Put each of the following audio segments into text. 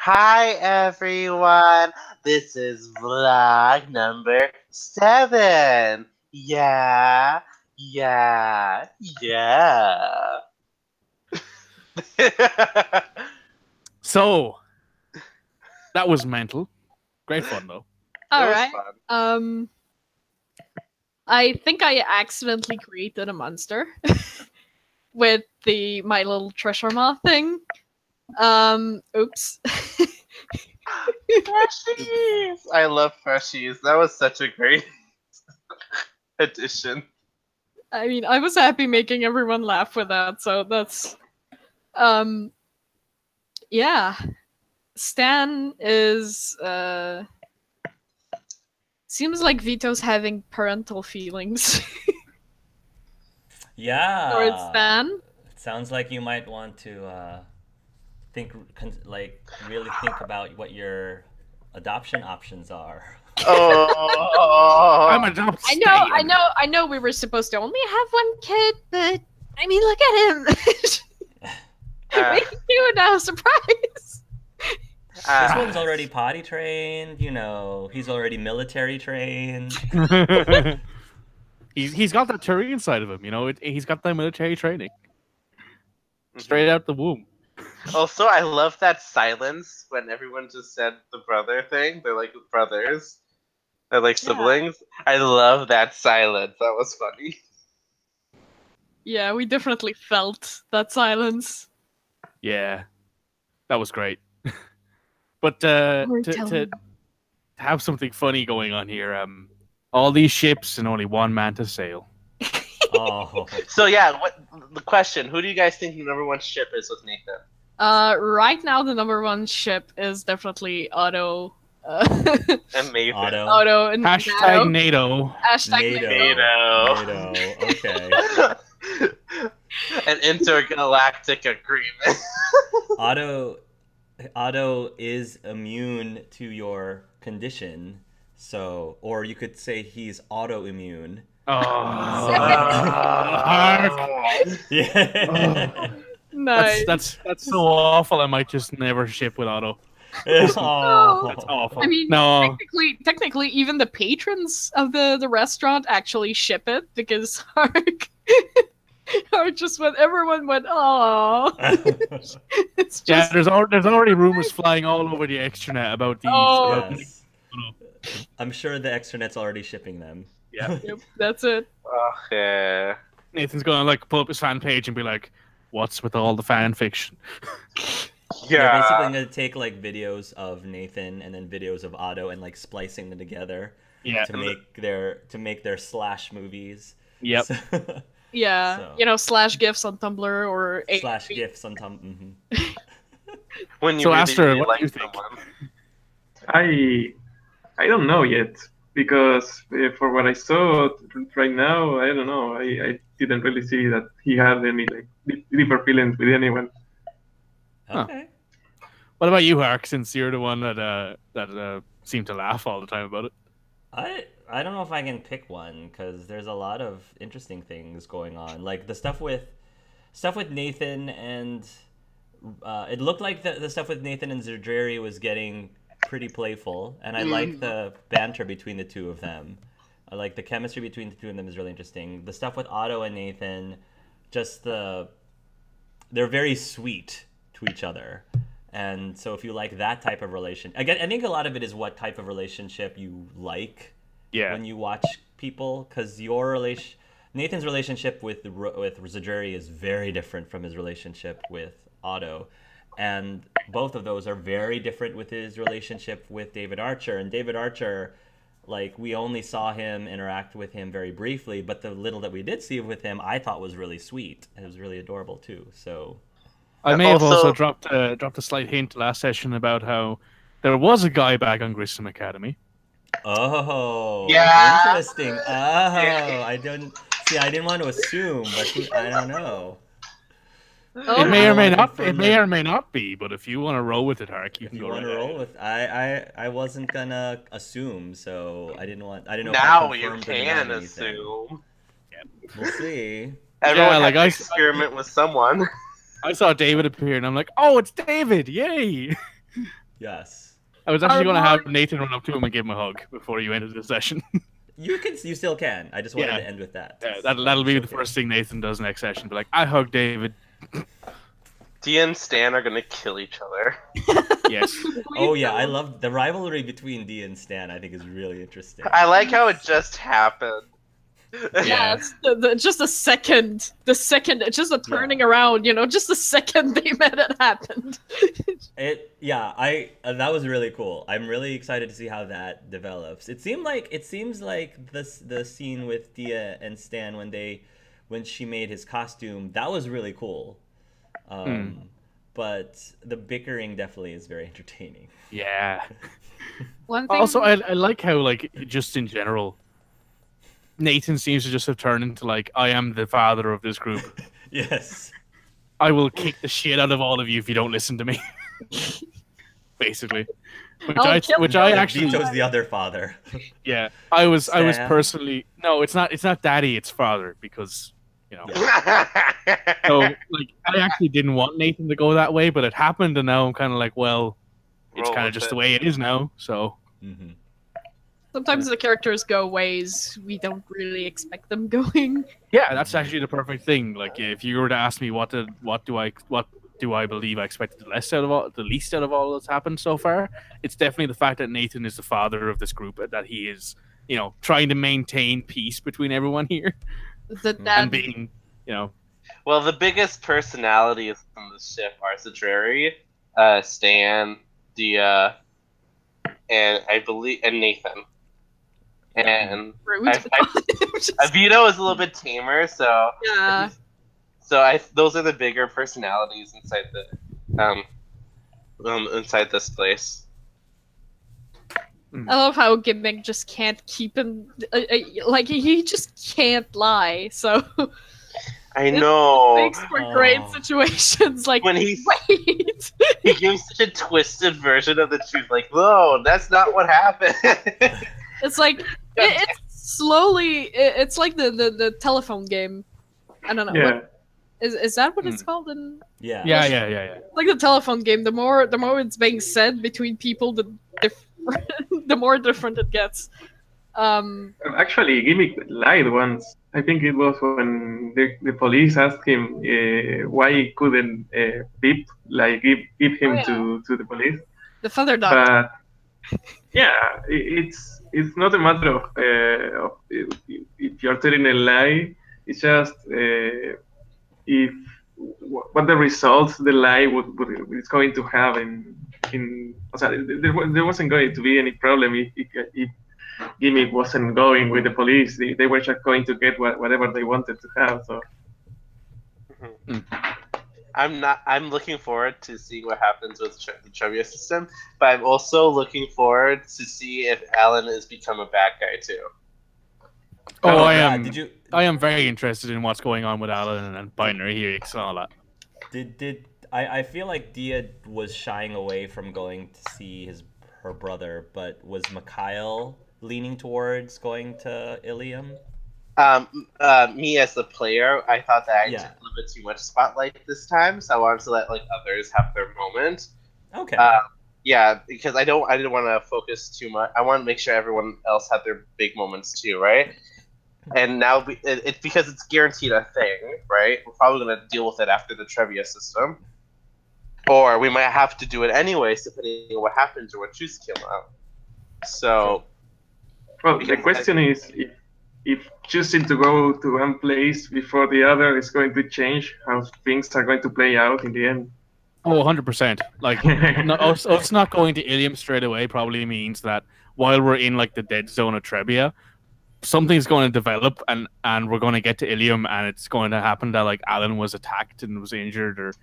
Hi everyone, this is vlog number 7. Yeah, yeah, yeah. So that was mental. Great fun though. It All was right. fun. I think I accidentally created a monster with the My Little Treasure Ma thing. Oops. Freshies! I love freshies. That was such a great addition. I mean, I was happy making everyone laugh with that, so that's um yeah. Stan is seems like Vito's having parental feelings Yeah. towards Stan. It sounds like you might want to really think about what your adoption options are. Oh, I'm adopted. I know we were supposed to only have one kid, but I mean look at him. We can do it now, surprise. This one's already potty trained, he's already military trained. he's got that Turian side of him, he's got that military training. Straight out the womb. Also, I love that silence when everyone just said the brother thing. They're like brothers. They're like siblings. I love that silence. That was funny. Yeah, we definitely felt that silence. Yeah, that was great. But to have something funny going on here, all these ships and only one man to sail. Oh. So yeah, the question? Who do you guys think the number one ship is with Nathan? Right now the number one ship is definitely Otto. And Nathan. Otto and Hashtag NATO. Hashtag NATO. Okay. An intergalactic agreement. Otto is immune to your condition, or you could say he's autoimmune. Yeah. Nice. That's so awful. I might just never ship with Otto. That's awful. I mean, no. technically, even the patrons of the restaurant actually ship it because Hark just went. Everyone went, "Oh." It's just there's already rumors flying all over the extranet about these. Yes. I'm sure the extranet's already shipping them. Yeah. Yep, that's it. Okay. Nathan's gonna pull up his fan page and be like, "What's with all the fan fiction?" They're basically gonna take videos of Nathan and then videos of Otto and splicing them together. Yeah. To make their slash movies. Yep. Yeah. So. Slash gifs on Tumblr or slash gifs on Tumblr. When you so, really, Aster, really what like do you think? I don't know yet because for what I saw right now, I don't know. I didn't really see that he had any deeper feelings with anyone. Okay. What about you, Hark? Since you're the one that seemed to laugh all the time about it. I don't know if I can pick one because there's a lot of interesting things going on. Like the stuff with Nathan and it looked like the stuff with Nathan and Zerdreri was getting pretty playful, and I like the banter between the two of them. I like the chemistry between the two of them is really interesting. The stuff with Otto and Nathan, they're very sweet to each other. And so if you like that type of relation, again, I think a lot of it is what type of relationship you like when you watch people, because Nathan's relationship with Zerdreri is very different from his relationship with Otto. And both of those are very different with his relationship with David Archer. And David Archer, we only saw him interact with him very briefly, but the little that we did see with him, I thought was really sweet. It was really adorable too. So I may have also dropped a slight hint last session about how there was a guy back on Grissom Academy. Oh, yeah, interesting. Oh, I didn't want to assume, but I don't know. It may or may not. It may or may not be. But if you want to roll with it, Hark, you can go. Want to roll with? I wasn't gonna assume, so I didn't know. Now you can assume. Yeah. We'll see. Everyone had to experiment with someone. I saw David appear, and I'm like, "Oh, it's David! Yay!" Yes. I was actually going to have Armor. Nathan run up to him and give him a hug before you entered the session. You still can. I just wanted Yeah. to end with that. Yeah, that'll be the first thing Nathan does next session. Be like, I hug David. Dia and Stan are gonna kill each other. Yes. Oh yeah, I love the rivalry between Dee and Stan. I think is really interesting. I like how it just happened. Yeah. Yes, just a second. The second, it's just a turning around, you know, just the second they met it happened. That was really cool. I'm really excited to see how that develops. It seems like the scene with Dia and Stan when she made his costume, that was really cool. But the bickering definitely is very entertaining. Yeah. One thing. Also, I like how, like, just in general, Nathan seems to just have turned into, like, I am the father of this group. Yes. I will kick the shit out of all of you if you don't listen to me. Basically. Which I actually... Vito's the other father. Yeah. I was personally... No, it's not daddy, it's father, because, you know... So, like, I actually didn't want Nathan to go that way, but it happened, and now I'm kind of like, well, it's kind of just the way it is now, so... Mm-hmm. Sometimes the characters go ways we don't really expect them going. Yeah, that's actually the perfect thing. Like, if you were to ask me what do I believe I expected the least out of all that's happened so far, it's definitely the fact that Nathan is the father of this group, that he is, you know, trying to maintain peace between everyone here, and being, you know. Well, the biggest personalities from the ship are Zadrari, Stan, Dia, and Nathan. And Vito is a little bit tamer, so yeah. Those are the bigger personalities inside inside this place. I love how Gimmick just can't keep him, like he just can't lie. So I know. It makes for great situations. Like when he gives such a twisted version of the truth. Like, no, that's not what happened. It's like it's slowly. It's like the telephone game. I don't know. Yeah. Is that what it's called? Yeah. Like the telephone game. The more it's being said between people, the more different it gets. Actually, Gimmick lied once. I think it was when the police asked him why he couldn't give him to the police. The feather duck. But yeah, it's not a matter of if you're telling a lie. It's just what the results the lie is going to have there wasn't going to be any problem if Gimmick wasn't going with the police. They were just going to get whatever they wanted to have. So I'm looking forward to seeing what happens with the trivia system, but I'm also looking forward to see if Alan has become a bad guy too. Oh, I am. I am very interested in what's going on with Alan and Binary Helix and all that. I feel like Dia was shying away from going to see her brother, but was Mikhail leaning towards going to Ilium? Me as the player, I thought that I took a little bit too much spotlight this time, so I wanted to let others have their moment. Okay. Yeah, because I didn't want to focus too much. I want to make sure everyone else had their big moments too, right? And now it's because it's guaranteed a thing, right? We're probably going to deal with it after the trivia system. Or we might have to do it anyways, depending on what happens or what truths come out. So... Well, the question is if choosing to go to one place before the other is going to change how things are going to play out in the end. Oh, 100%. Like, us not going to Ilium straight away probably means that while we're in, like, the dead zone of Trebia, something's going to develop and we're going to get to Ilium and it's going to happen that, like, Alan was attacked and was injured or,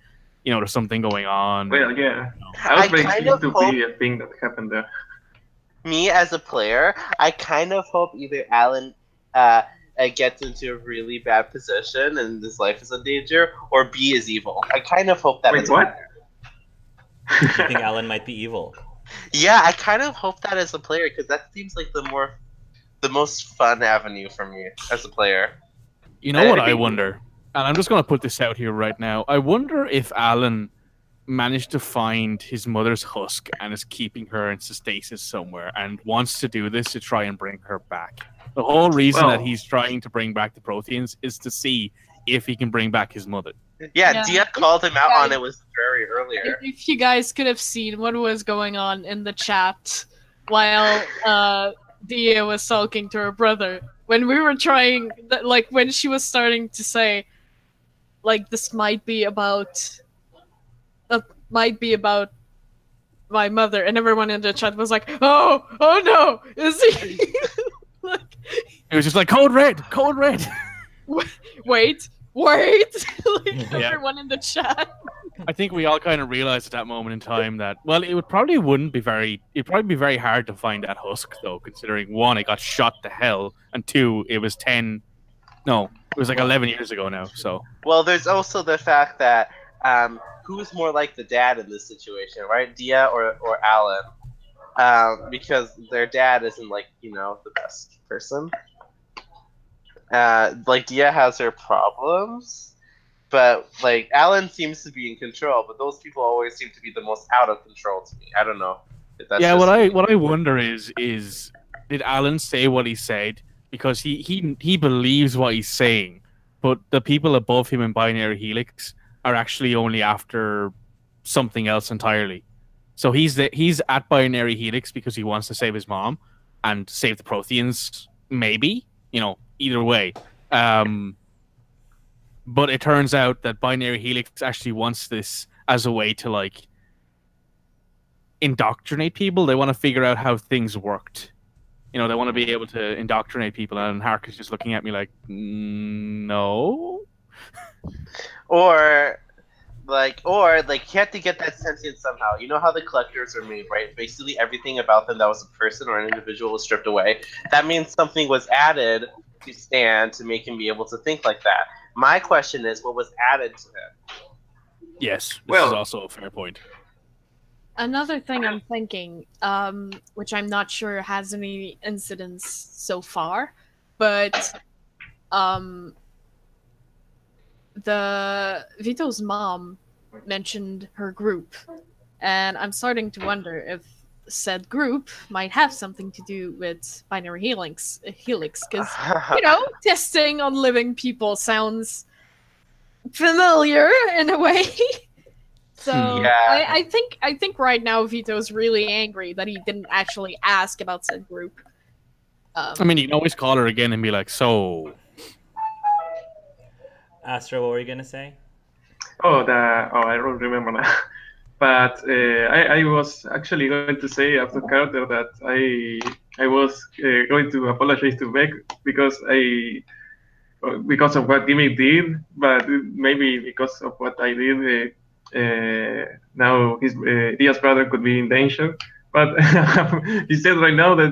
you know, there's something going on. Well, yeah. Outbreaks seem to be a thing that happened there. Me as a player, I kind of hope either Alan gets into a really bad position and his life is in danger, or B is evil. I kind of hope that. Wait, what? You think Alan might be evil? Yeah, I kind of hope that as a player because that seems like the most fun avenue for me as a player. You know what I wonder, and I'm just going to put this out here right now. I wonder if Alan managed to find his mother's husk and is keeping her in stasis somewhere and wants to do this to try and bring her back. The whole reason that he's trying to bring back the Protheans is to see if he can bring back his mother. Yeah, Dia called him out on it was very earlier. If you guys could have seen what was going on in the chat while Dia was sulking to her brother, when we were trying, like when she was starting to say, like, this might be about my mother, and everyone in the chat was like, oh no, is he? Like, it was just like, code red. Wait. Like, everyone in the chat. I think we all kind of realized at that moment in time that, well, it'd probably be very hard to find that husk, though, considering, one, it got shot to hell, and two, it was 11 years ago now, so. Well, there's also the fact that, who's more like the dad in this situation, right? Dia or Alan? Because their dad isn't, like, the best person. Like, Dia has her problems, but, like, Alan seems to be in control, but those people always seem to be the most out of control to me. I don't know if that's what I wonder is did Alan say what he said because he believes what he's saying, but the people above him in Binary Helix are actually only after something else entirely. So he's at Binary Helix because he wants to save his mom and save the Protheans, maybe, either way. But it turns out that Binary Helix actually wants this as a way to, like, indoctrinate people. They want to figure out how things worked. They want to be able to indoctrinate people, and Hark is just looking at me like, no. Or you have to get that sentience somehow. You know how the collectors are made, right? Basically everything about them that was a person or an individual was stripped away. That means something was added to Stan to make him be able to think like that. My question is, what was added to him? Yes, this is also a fair point. Another thing I'm thinking, which I'm not sure has any incidents so far, but Vito's mom mentioned her group, and I'm starting to wonder if said group might have something to do with Binary Helix, because testing on living people sounds familiar in a way. So yeah. I think right now Vito's really angry that he didn't actually ask about said group. I mean, you can always call her again and be like, so. Astra, what were you gonna say? I don't remember now. But I was actually going to say after Carter that I was going to apologize to Beck because of what Gimmick did, but maybe because of what I did, now his Dia's brother could be in danger. But he said right now that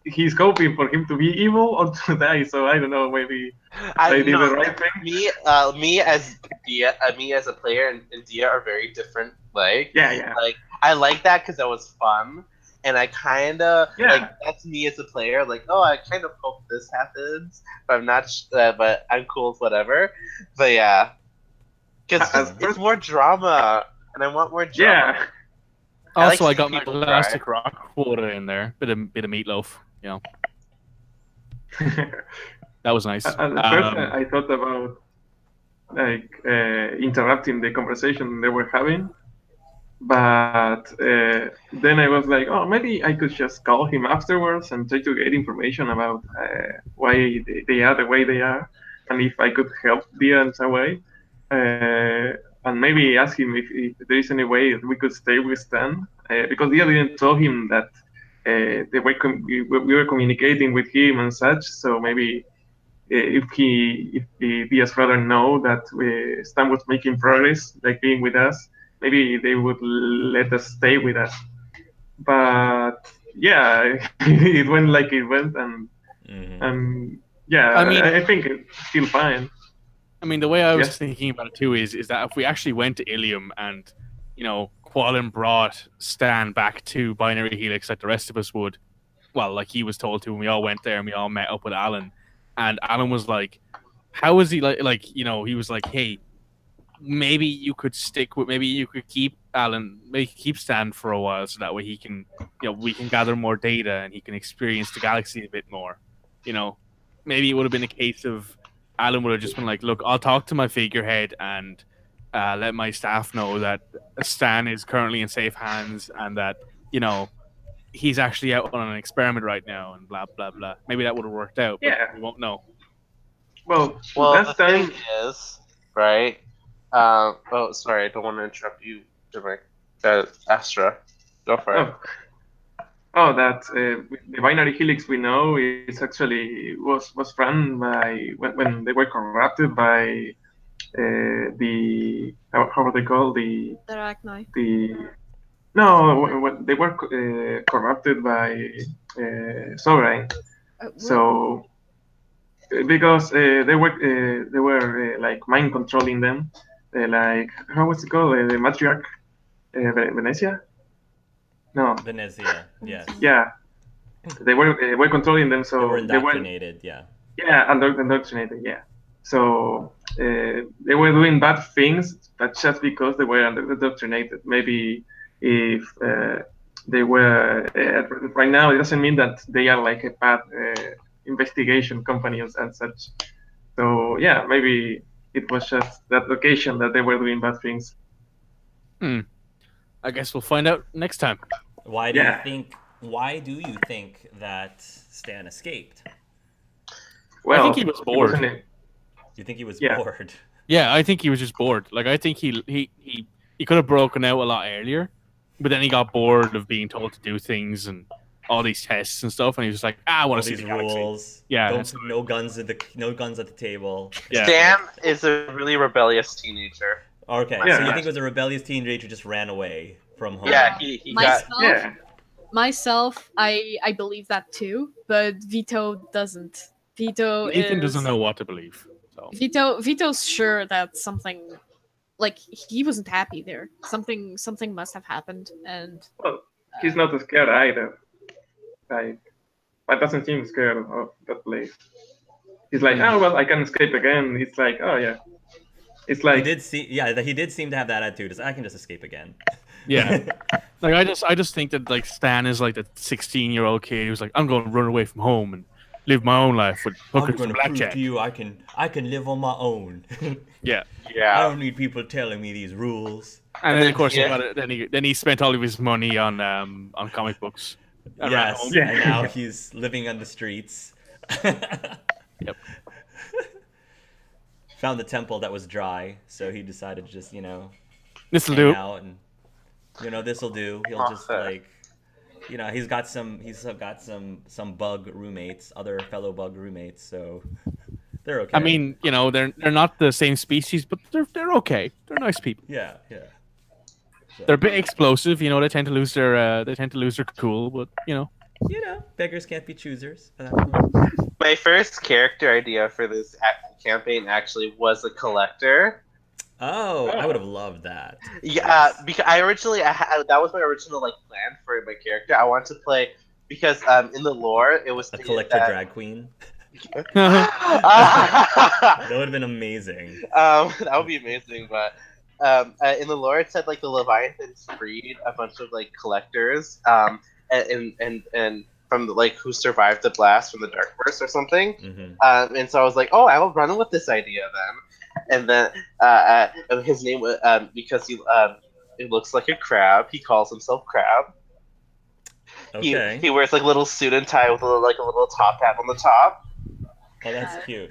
he's hoping for him to be evil or to die. So I don't know. Maybe I did the right thing. Me as a player and Dia are very different. Like I like that because that was fun, and I kind of like that's me as a player. Like, oh, I kind of hope this happens, but I'm not. But I'm cool with whatever. But yeah, because it's more drama, and I want more drama. Yeah. Also, I got my plastic rock quota in there. Bit of meatloaf, That was nice. At first, I thought about interrupting the conversation they were having, but then I was like, oh, maybe I could just call him afterwards and try to get information about why they are the way they are, and if I could help Dia in some way. And maybe ask him if there is any way we could stay with Stan, because Dia didn't tell him that we were communicating with him and such. So maybe if Dia's brother know that Stan was making progress, like being with us, maybe they would let us stay with us. But yeah, it went like it went, and I think it's still fine. I mean, the way I was thinking about it too is that if we actually went to Ilium and, Quallen brought Stan back to Binary Helix like the rest of us would, well, like he was told to, and we all went there and we all met up with Alan, and Alan was like, how is he he was like, hey, maybe you could stick with, maybe you could keep Alan, maybe keep Stan for a while, so that way he can, we can gather more data and he can experience the galaxy a bit more. Maybe it would have been a case of Alan would have just been like, look, I'll talk to my figurehead and let my staff know that Stan is currently in safe hands and that, he's actually out on an experiment right now and blah, blah, blah. Maybe that would have worked out, but we won't know. Well, the thing is, right? Oh, sorry, I don't want to interrupt you, Jimmy. Astra, go for it. That the binary helix we know is actually was run by when they were corrupted by the how are they called the Arachnoi. When they were corrupted by Sovereign. So because they were like mind controlling them, like how was it called, the matriarch, Venezia? No. Venezia, yes. Yeah, they were controlling them, so they were indoctrinated. Indoctrinated. Yeah. So they were doing bad things, but just because they were indoctrinated. Maybe if they were right now, it doesn't mean that they are like a bad investigation company and such. So yeah, maybe it was just that occasion that they were doing bad things. I guess we'll find out next time. Why do you think that Stan escaped? Well, I think he was bored. You think he was bored? Yeah, I think he was just bored. Like, I think he could have broken out a lot earlier, but then he got bored of being told to do things and all these tests and stuff, and he was just like, I want to see these the galaxy. rules. Yeah, no guns at the table. Yeah. Stan is a really rebellious teenager. Okay, so you think it was a rebellious teenager who just ran away from home? Yeah, he Myself, I believe that too, but Vito doesn't. Ethan doesn't know what to believe. So. Vito's sure that something, like, he wasn't happy there. Something must have happened, and he's not scared either. Like, that doesn't seem scared of that place. He's like, oh well, I can escape again. It's like, oh yeah. It's like he did seem to have that attitude. Is I can just escape again. Yeah, like I just think that like Stan is like the 16-year-old kid who's like, I'm going to run away from home and live my own life with hookers and blackjack. I'm going to prove to you I can live on my own. Yeah. I don't need people telling me these rules. And then of course then he spent all of his money on comic books. Yes, and now he's living on the streets. Yep. Found the temple that was dry, so he decided to just, this'll do. Out and, this'll do. He'll just he's got some bug roommates, other fellow bug roommates, so they're okay. I mean, they're not the same species, but they're okay. They're nice people. Yeah. So. They're a bit explosive, they tend to lose their cool, but beggars can't be choosers. My first character idea for this campaign actually was a collector. Oh, I would have loved that. Yeah, because I originally that was my original plan for my character. I wanted to play because in the lore it was a collector drag queen. That would have been amazing. That would be amazing, but in the lore it said the Leviathans freed a bunch of collectors and from who survived the blast from the Dark Burst or something. Mm-hmm. And so I was like, oh, I will run with this idea then. And then his name was because it looks like a crab. He calls himself Crab. Okay. He wears little suit and tie with a little top hat on the top. Oh, that's cute.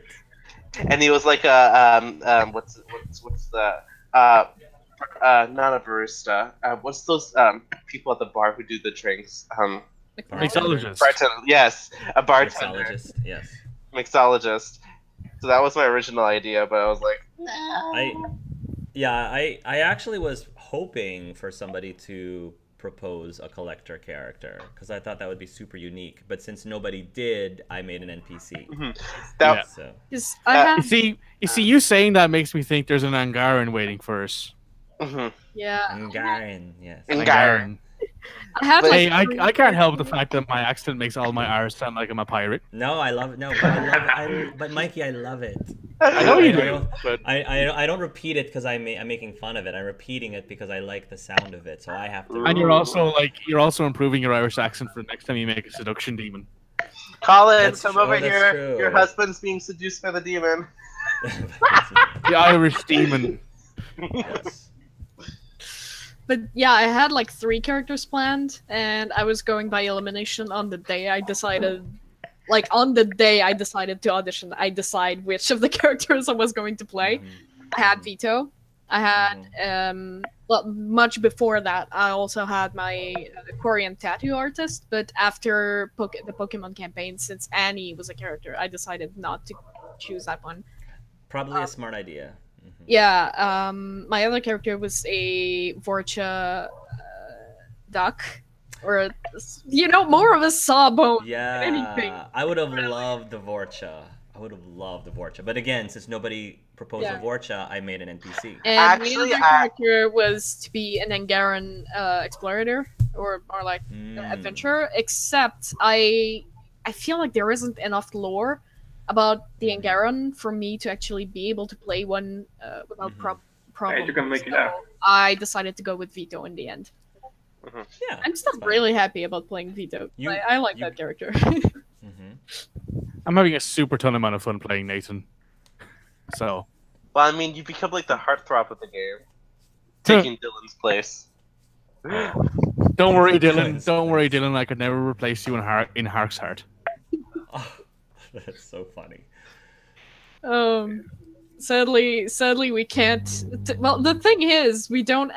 And he was like a what's the not a barista. What's those people at the bar who do the drinks? Mixologist. Bartender. Yes, a bartender. Mixologist. Yes. Mixologist. So that was my original idea, but I was like, I actually was hoping for somebody to propose a collector character because I thought that would be super unique. But since nobody did, I made an NPC. Mm-hmm. You see, you saying that makes me think there's an Angaran waiting for us. Mm-hmm. Yeah. Angaran, yes. Angaran. I had But- like Hey, I three can't help the characters. fact that my accent makes all my R's sound like I'm a pirate. No, I love it. No, but I love it. But Mikey, I love it. I know you I do, don't- but I don't repeat it because I'm making fun of it. I'm repeating it because I like the sound of it. So I have to. and you're also improving your Irish accent for next time you make a seduction demon. Colin, That's come true. over That's here. true. Your husband's being seduced by the demon. The Irish demon. Yes. But yeah, I had like 3 characters planned, and I was going by elimination on the day I decided. Like on the day I decided to audition, I decide which of the characters I was going to play. I had Vito. I had well, much before that, I also had my Korean tattoo artist. But after the Pokemon campaign, since Annie was a character, I decided not to choose that one. Probably a smart idea. Yeah, my other character was a Vorcha duck, or more of a sawbone. anything. Yeah, I would have loved the Vorcha. I would have loved the Vorcha. But again, since nobody proposed Yeah. a Vorcha, I made an NPC. And Actually, my other character was to be an Angaran explorator, or like adventurer. Except I feel like there isn't enough lore about the Angaran for me to actually be able to play one without problem. You can make it So up. I decided to go with Vito in the end. Yeah, I'm still really happy about playing Vito. You- I like you- that character. I'm having a super ton amount of fun playing Nathan. So Well, I mean, you become like the heartthrob of the game, taking Dylan's place. don't worry, Dylan. Don't worry, Dylan. I could never replace you in Hark's heart. Oh, that's so funny. Sadly, we can't. Well, the thing is, we don't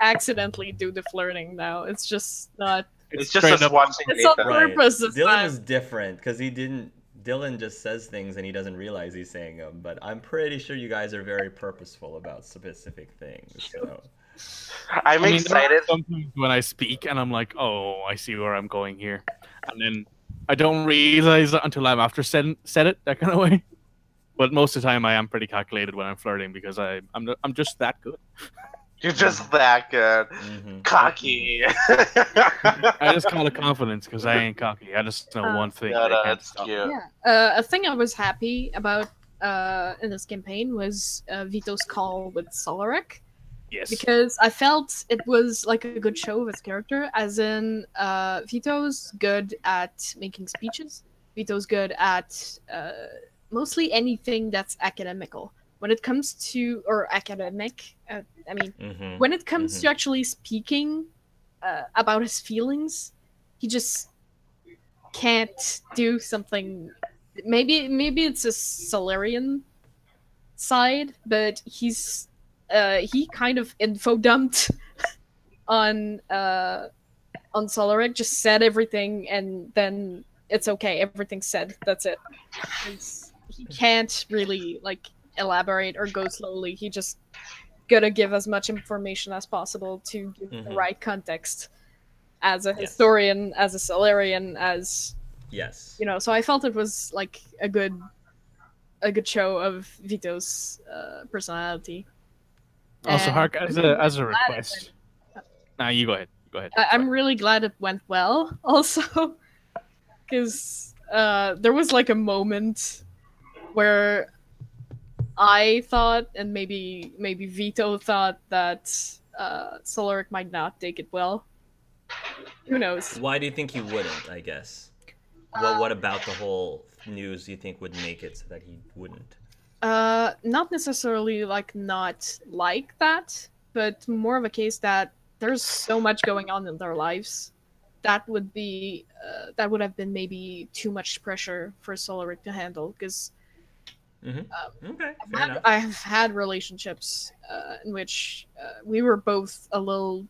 accidentally do the flirting now. It's just not. It's just straight us up- watching It's on Nathan. purpose this Dylan time. is different because he didn't. Dylan just says things and he doesn't realize he's saying them. But I'm pretty sure you guys are very purposeful about specific things. So. I'm I mean, there are excited. sometimes when I speak and I'm like, oh, I see where I'm going here, and then I don't realize it until I'm after said it, that kind of way. But most of the time, I am pretty calculated when I'm flirting because I'm just that good. You're just that good. Cocky. I just call it confidence because I ain't cocky. I just know one thing. No, they can't that's stop. cute. Yeah. A thing I was happy about in this campaign was Vito's call with Solaric. Yes. Because I felt it was like a good show of his character, as in Vito's good at making speeches. Vito's good at mostly anything that's academical. When it comes to, or academic, when it comes to actually speaking about his feelings, he just can't do something. Maybe it's a Solarian side, but he kind of info dumped on Solaric, just said everything, and then it's okay. Everything's said. That's it. He can't really elaborate or go slowly. He just gotta give as much information as possible to give the right context. As a historian, as a Solarian, as so I felt it was like a good show of Vito's personality. Also, And Hark, as I'm a really glad request. Nah, you go ahead. Go ahead. I'm really glad it went well, also, because there was like a moment where I thought, and maybe Vito thought, that Solaric might not take it well. Who knows? Why do you think he wouldn't? I guess. What about the whole news do you think would make it so that he wouldn't? Not necessarily not like that, but more of a case that there's so much going on in their lives. That would have been maybe too much pressure for Solaric to handle, because Okay, fair enough. I have had relationships in which we were both a little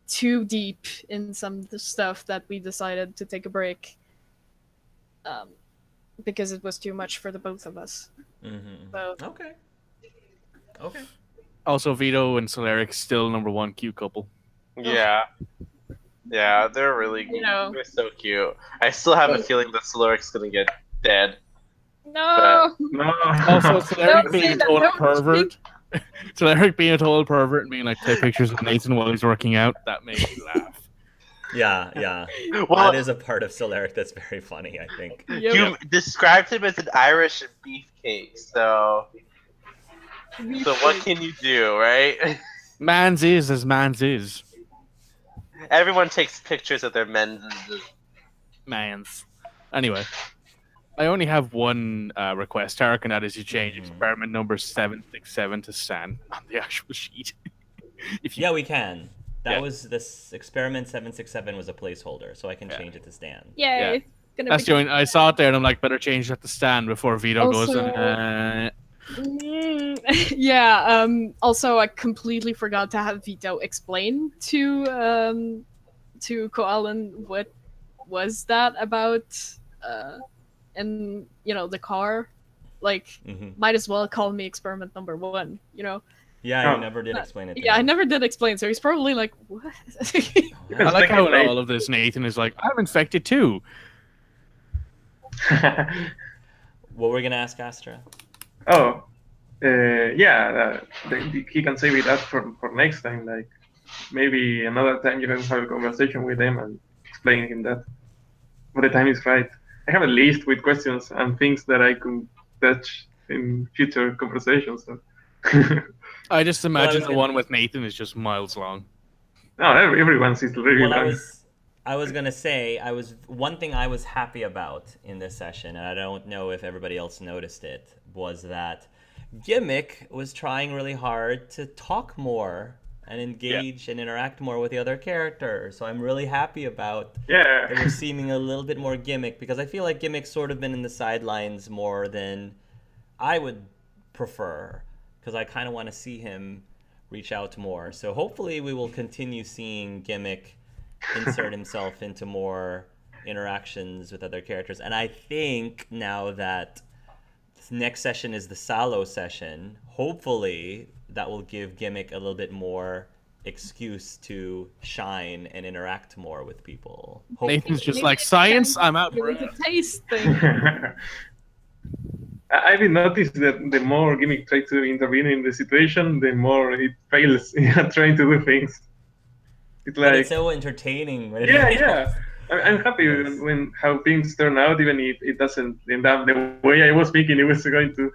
too deep in some of the stuff that we decided to take a break, because it was too much for the both of us. So, Okay. Also, Vito and Solaric still #1 cute couple. Yeah. Yeah, they're really they're so cute. I still have a feeling that Solaric's gonna get dead. no. No. Also, Solaric Don't being say a that. total Don't pervert. So Eric being a total pervert and being like, take pictures of Nathan while he's working out, that made me laugh. Yeah. Well, That is a part of Solaric that's very funny, I think. Yep. you described him as an Irish beefcake, so what can you do, right? Man's is as man's is. Everyone takes pictures of their men's. Man's. Anyway, I only have one request, Tarek, and that is you change experiment number 767 to San on the actual sheet. If you... Yeah, we can. That Yeah. was this experiment 767 was a placeholder, so I can change it to Stan. Yay. Yeah. Gonna That's be- the only, I saw it there and I'm like, better change that to Stan before Vito goes Also- and Yeah, also I completely forgot to have Vito explain to Koalan what was that about and the car. Like might as well call me experiment number 1, Yeah, Oh. you never did explain it to Yeah, I me. never did explain, so he's probably like, what? I like how in Late. all of this Nathan is like, I'm infected too. What were we gonna ask Astra? Oh, yeah. He can save it up for next time. Like maybe another time you can have a conversation with him and explain him that. When the time is right. I have a list with questions and things that I could touch in future conversations. So. I just imagine was the gonna- one with Nathan is just miles long. No, everyone's is really Well, long. I was gonna say one thing I was happy about in this session, and I don't know if everybody else noticed it, was that Gimmick was trying really hard to talk more and engage and interact more with the other characters. So I'm really happy about that we're Yeah. seeming a little bit more Gimmick, because I feel like Gimmick's sort of been in the sidelines more than I would prefer, because I kind of want to see him reach out more. So hopefully we will continue seeing Gimmick insert himself into more interactions with other characters. And I think now that this next session is the Salo session, hopefully that will give Gimmick a little bit more excuse to shine and interact more with people. Hopefully. Nathan's just Maybe like, it's science, time I'm out. It was a taste thing. I've noticed that the more Gimmick tries to intervene in the situation, the more it fails trying to do things. It's But like, it's so entertaining. When it yeah, fails. yeah. I'm happy Yes. when how things turn out, even if it doesn't end up the way I was thinking it was going to.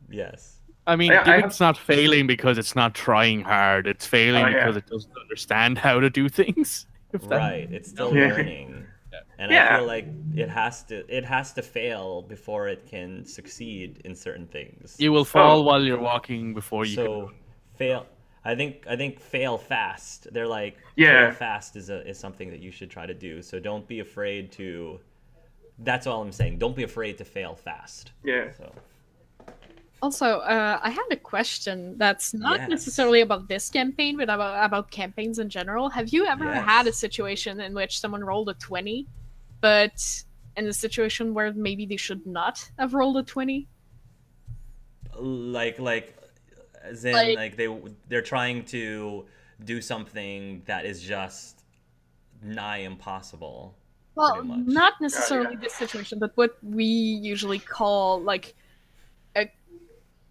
Yes. I mean, I Gimmick's not failing because it's not trying hard. It's failing Oh, yeah. because it doesn't understand how to do things. If that- Right. It's still Yeah. learning. And Yeah. I feel like it has to fail before it can succeed in certain things. You will fall while you're walking before you So fail. I think fail fast. They're like Yeah. fail fast is something that you should try to do. So don't be afraid to. That's all I'm saying. Don't be afraid to fail fast. Yeah. So Also, I had a question that's not Yes. necessarily about this campaign, but about campaigns in general. Have you ever Yes. had a situation in which someone rolled a 20, but in a situation where maybe they should not have rolled a 20? like as in Like- they're trying to do something that is just nigh impossible. Well, Pretty much. not necessarily this situation, but what we usually call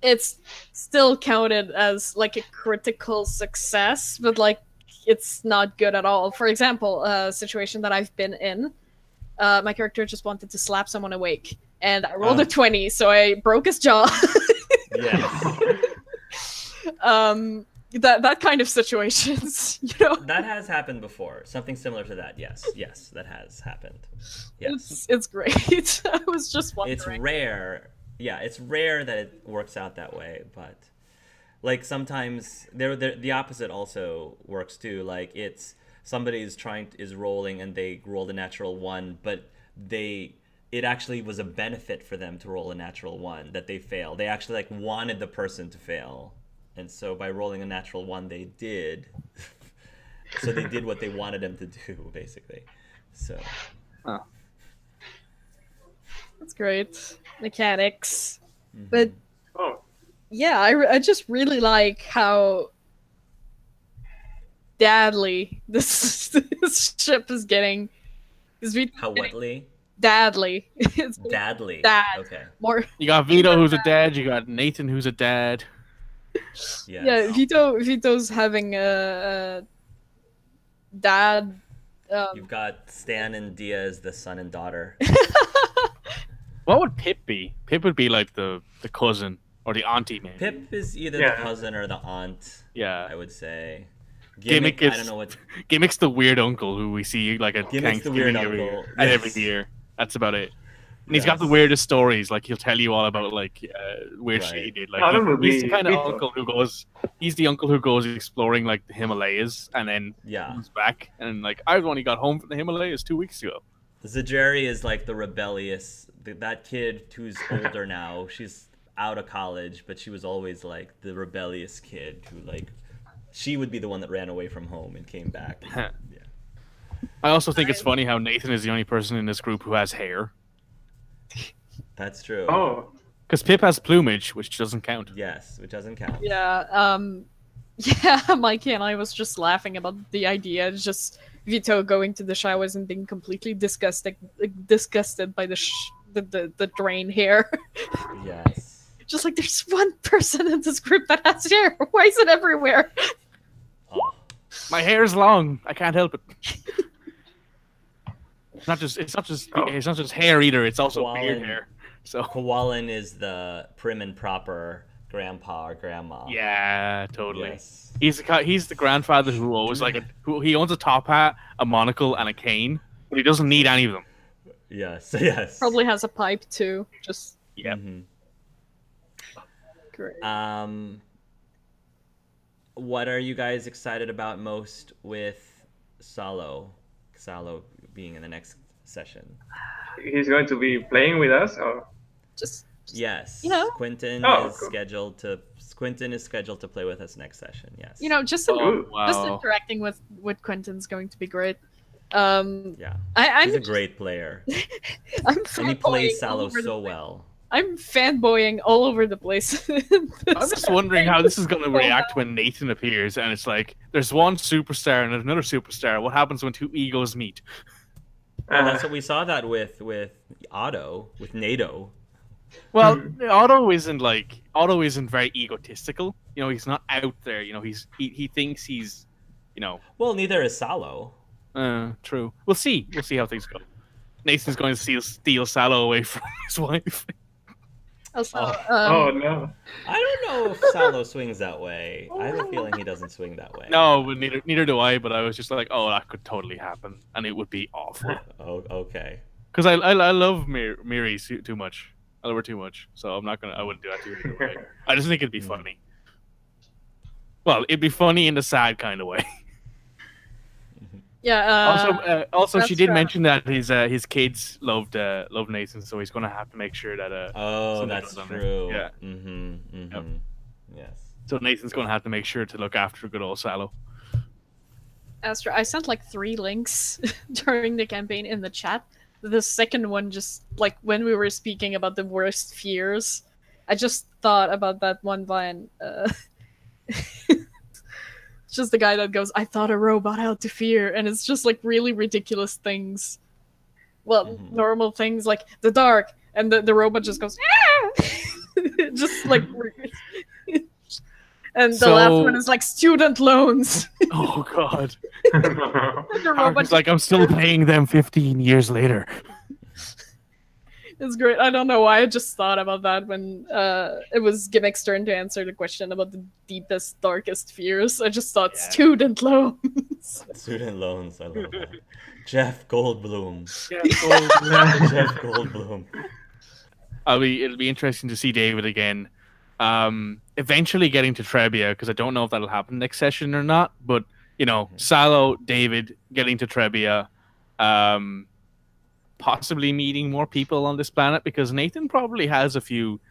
it's still counted as like a critical success, but like it's not good at all. For example, a situation that I've been in, my character just wanted to slap someone awake, and I rolled a 20, so I broke his jaw. Yes. That kind of situations, That has happened before. Something similar to that. Yes, that has happened. Yes. It's great. I was just wondering. It's rare. Yeah, it's rare that it works out that way, but like sometimes the opposite also works too. Like it's somebody is rolling and they rolled a natural 1, but it actually was a benefit for them to roll a natural 1 that they fail. They actually like wanted the person to fail. And so by rolling a natural 1 they did. So they did what they wanted them to do, basically. So That's great. Mechanics. But Oh, yeah, I just really like how dadly this ship is getting. how wetly? Dadly. It's Dadly. Dad. Okay. more. You got Vito, who's a dad. You got Nathan, who's a dad. Yes. Yeah, Vito's having a dad. You've got Stan and Dia as the son and daughter. What would Pip be? Pip would be like the cousin or the auntie, maybe. Pip is either Yeah. the cousin or the aunt. Yeah. I would say. Gimmick I is don't know what. Gimmick's the weird uncle who we see like at Gimmick's the weird Thanksgiving uncle. every Yes. year. That's about it. And he's got the Yes. weirdest stories. Like he'll tell you all about like weird shit he Right. did. Like Oh, that would he's be the kind of Vito. uncle who goes. He's the uncle who goes exploring like the Himalayas and then Yeah. comes back and like I've only got home from the Himalayas 2 weeks ago. Zajeri is like the rebellious, that kid who's older now. She's out of college, but she was always like the rebellious kid who like, she would be the one that ran away from home and came back. Yeah. I also think it's funny how Nathan is the only person in this group who has hair. That's true. Oh, Because Pip has plumage, which doesn't count. Yes, which doesn't count. Yeah, yeah, Mikey and I was just laughing about the idea. It's just Vito going to the showers and being completely disgusted by the drain hair. Yes. Just like there's one person in this group that has hair. Why is it everywhere? Oh. My hair's long. I can't help it. It's not just hair either. It's also beard Koalan. hair. So Koalan is the prim and proper grandpa or grandma. yeah, totally. Yes. He's the grandfather who always who he owns a top hat, a monocle, and a cane, but he doesn't need any of them. Yes. Yes. Probably has a pipe too. Just Yeah. Mhm. great. What are you guys excited about most with Salo? Salo being in the next session. he's going to be playing with us. Or Just Yes. You know? Quentin Oh, is cool. scheduled to play with us next session. Yes. just Oh, wow. just interacting with Quentin's going to be great. Yeah. I'm He's a great player. I'm And he fanboying plays all Salo over the so place. well. I'm fanboying all over the place. I'm just wondering how this is going to react when Nathan appears, and it's like there's one superstar and there's another superstar. What happens when two egos meet? Well, that's what we saw that with Otto, with NATO. Well, Otto isn't very egotistical. You know, he's not out there. You know, he thinks he's, you know. Well, neither is Salo. True. We'll see. We'll see how things go. Nathan's going to steal Salo away from his wife. Also, oh no. I don't know if Salo swings that way. I have a feeling he doesn't swing that way. No, but neither do I. But I was just like, oh, that could totally happen, and it would be awful. Oh, okay. Because I love Miri too much. I love her too much, so I wouldn't do that to her either way. I just think it'd be funny. Well, it'd be funny in the sad kind of way. yeah. Also, she that's did right. mention that his kids loved Nathan, so he's gonna have to make sure that Oh, something that's goes on there. true. Yeah. Yep. Yes. So Nathan's gonna have to make sure to look after good old Salo. Astra, I sent like 3 links during the campaign in the chat. The second one, just like when we were speaking about the worst fears, I just thought about that one line. It's just the guy that goes, "I thought a robot had to fear," and it's just like really ridiculous things. Well, normal things like the dark, and the robot just goes, "Ah!" just like. And the last one is like student loans. Oh God! The robot It's like I'm still paying them 15 years later. It's great. I don't know why I just thought about that when it was Gimmick's turn to answer the question about the deepest, darkest fears. I just thought student loans. Student loans. I love that. Jeff Goldblum. Yeah, Jeff Goldblum. it'll be interesting to see David again. Eventually getting to Trebia, because I don't know if that'll happen next session or not. But you know, Salo, David getting to Trebia, possibly meeting more people on this planet, because Nathan probably has a few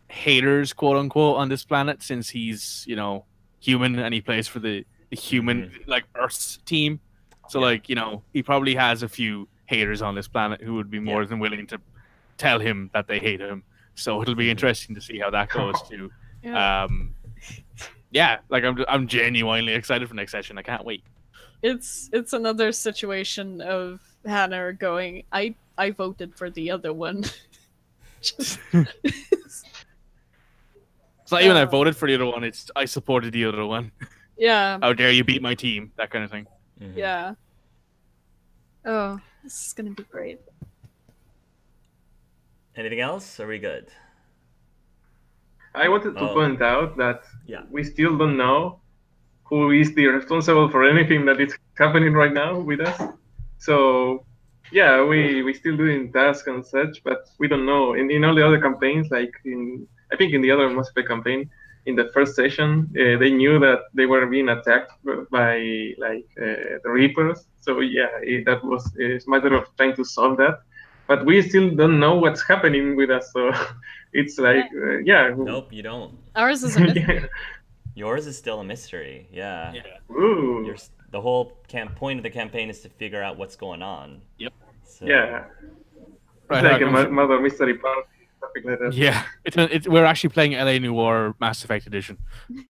haters, quote unquote, on this planet since he's, you know, human and he plays for the human like Earth's team. So like, you know, he probably has a few haters on this planet who would be more than willing to tell him that they hate him. So it'll be interesting to see how that goes too. Yeah, like I'm genuinely excited for next session. I can't wait. It's another situation of Hannah going, I voted for the other one. Just... It's not even I voted for the other one. It's I supported the other one. Yeah. How dare you beat my team? That kind of thing. Mhm. Yeah. Oh, this is gonna be great. Anything else? Are we good? I wanted to point out that Yeah. we still don't know who is the responsible for anything that is happening right now with us. So yeah, we still doing tasks and such, but we don't know. In all the other campaigns, like I think in the other Mass Effect campaign, in the first session, they knew that they were being attacked by the Reapers. So yeah, that was a matter of trying to solve that. But we still don't know what's happening with us. So it's like yeah. Nope, you don't. Ours is a mystery. Yours is still a mystery. Yeah. Ooh. The whole point of the campaign is to figure out what's going on. Yep. So, Yeah. Right, It's like a mother mystery party, something like that. Yeah, we're actually playing LA Noire Mass Effect Edition.